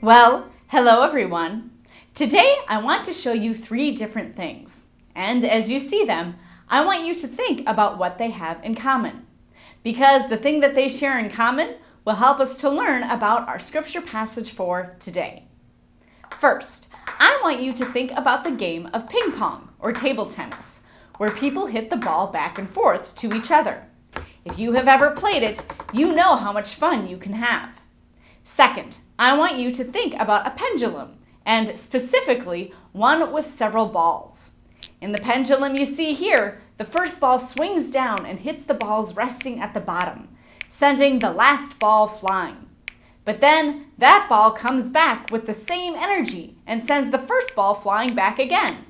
Well, hello everyone. Today I want to show you 3 different things. And as you see them, I want you to think about what they have in common. Because the thing that they share in common will help us to learn about our scripture passage for today. First, I want you to think about the game of ping pong or table tennis, where people hit the ball back and forth to each other. If you have ever played it, you know how much fun you can have. Second, I want you to think about a pendulum, and specifically one with several balls. In the pendulum you see here, the first ball swings down and hits the balls resting at the bottom, sending the last ball flying. But then that ball comes back with the same energy and sends the first ball flying back again.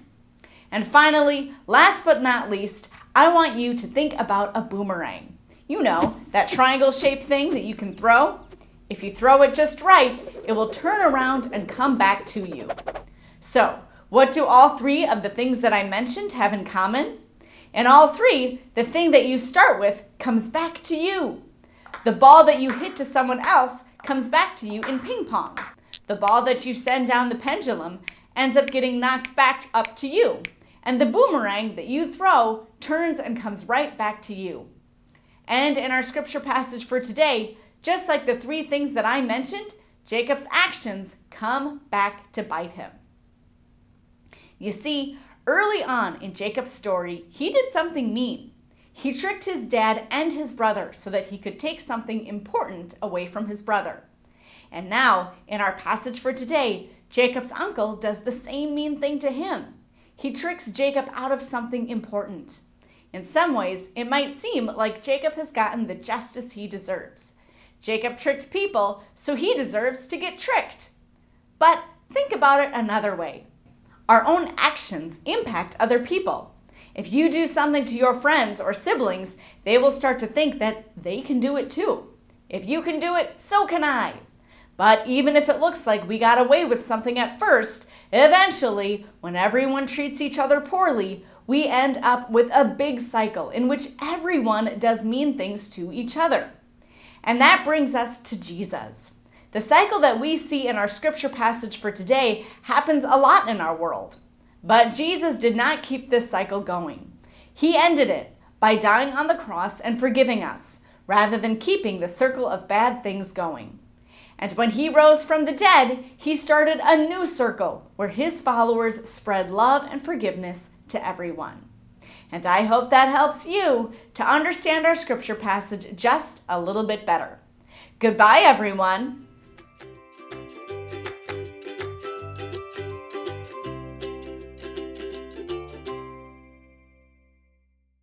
And finally, last but not least, I want you to think about a boomerang. You know, that triangle-shaped thing that you can throw? If you throw it just right, it will turn around and come back to you. So, what do all 3 of the things that I mentioned have in common? In all 3, the thing that you start with comes back to you. The ball that you hit to someone else comes back to you in ping pong. The ball that you send down the pendulum ends up getting knocked back up to you. And the boomerang that you throw turns and comes right back to you. And in our scripture passage for today, just like the 3 things that I mentioned, Jacob's actions come back to bite him. You see, early on in Jacob's story, he did something mean. He tricked his dad and his brother so that he could take something important away from his brother. And now, in our passage for today, Jacob's uncle does the same mean thing to him. He tricks Jacob out of something important. In some ways, it might seem like Jacob has gotten the justice he deserves. Jacob tricked people, so he deserves to get tricked. But think about it another way. Our own actions impact other people. If you do something to your friends or siblings, they will start to think that they can do it too. If you can do it, so can I. But even if it looks like we got away with something at first, eventually, when everyone treats each other poorly, we end up with a big cycle in which everyone does mean things to each other. And that brings us to Jesus. The cycle that we see in our scripture passage for today happens a lot in our world. But Jesus did not keep this cycle going. He ended it by dying on the cross and forgiving us, rather than keeping the circle of bad things going. And when he rose from the dead, he started a new circle where his followers spread love and forgiveness to everyone. And I hope that helps you to understand our scripture passage just a little bit better. Goodbye, everyone.